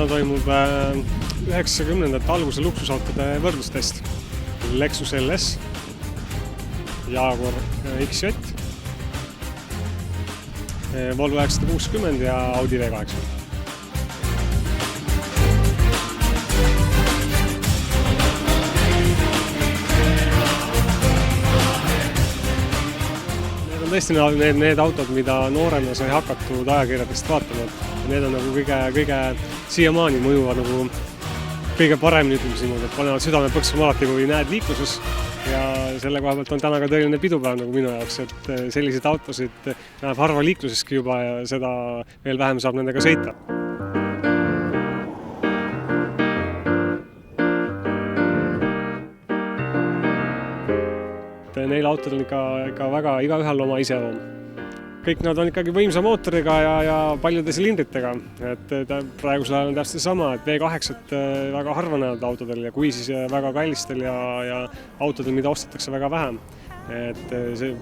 toimub 90ndate alguse luksusautode võrdlustest. Lexus LS, Jaguar XJ, Volvo 960 ja Audi V8. Need on tõesti need autod, mida noorena sai hakatud ajakirjadest vaatama. Need on nagu kõige siiamaani mõjuvad nagu kõige paremini, ütleme siin, et panevad südame põksuma alati, kui näed liikluses. Ja selle koha pealt on täna ka tõeline pidupäev nagu minu jaoks, et selliseid autosid näeb harva liikluseski juba ja seda veel vähem saab nendega sõita. Neil autodel on ikka väga igaühel oma iseloom. Kõik nad on ikkagi võimsa mootoriga ja paljude silindritega. Et praegusel ajal on täpselt sama, et V8 väga harva näevad autodel ja kui siis väga kallistel ja autodel, mida ostetakse väga vähem. Et see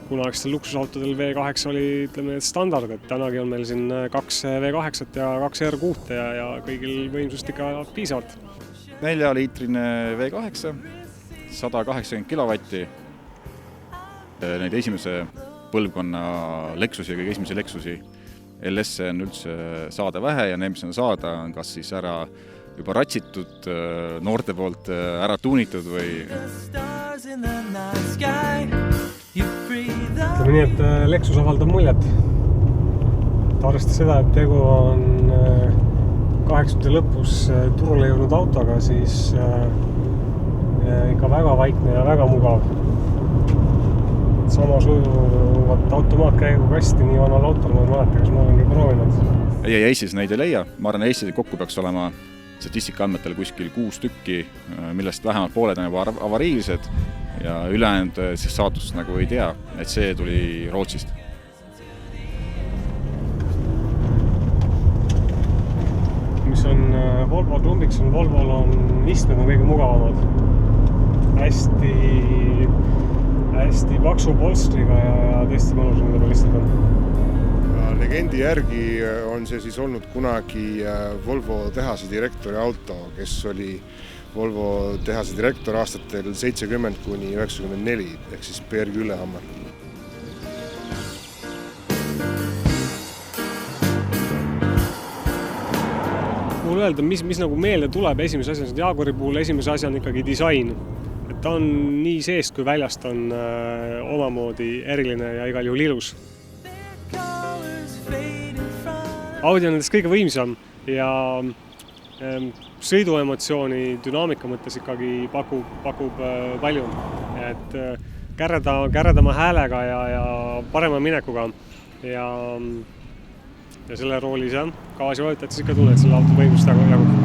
kunagistel luksusautodel V8 oli ütleme, standard, et tänagi on meil siin 2 V8 ja 2 R6 ja kõigil võimsust ikka piisavalt. 4-liitrine V8, 180 kilovatti. Neid esimese põlvkonna Lexusi ja kõige esimese Lexusi LS on üldse saada vähe ja need, mis on saada, on kas siis ära juba ratsitud, noorte poolt ära tuunitud või... Ütleme nii, et Lexus avaldab muljet. Arvestades seda, et tegu on 80 lõpus turule jõudnud autoga, siis ikka väga vaikne ja väga mugav. Sama sujuvat automaatkäigukasti nii vanal autol, ma mäletan, kas ma olen proovinud. Ei, Eestis neid ei leia. Ma arvan, Eestis kokku peaks olema statistika andmetel kuskil 6 tükki, millest vähemalt pooled on juba avariilised ja ülejäänud saatust nagu ei tea, et see tuli Rootsist. Mis on Volvo klumbiks, Volvol on istmed on kõige mugavamad. Hästi paksu polstriga ja tõesti mõnus on mida istuda. Legendi järgi on see siis olnud kunagi Volvo tehase direktori auto, kes oli Volvo tehase direktor aastatel 70 kuni 94, ehk siis Per Güllehammer. Mul öelda, mis nagu meelde tuleb esimese asja, Jaguari puhul esimese asja on ikkagi disain. Ta on nii seest kui väljast on omamoodi eriline ja igal juhul ilus. Audi on nendest kõige võimsam ja sõiduemotsiooni dünaamika mõttes ikkagi pakub palju. Et käredama häälega ja parema minekuga ja selle roolis gaasi vajutades ikka tunned selle auto võimsust jagub.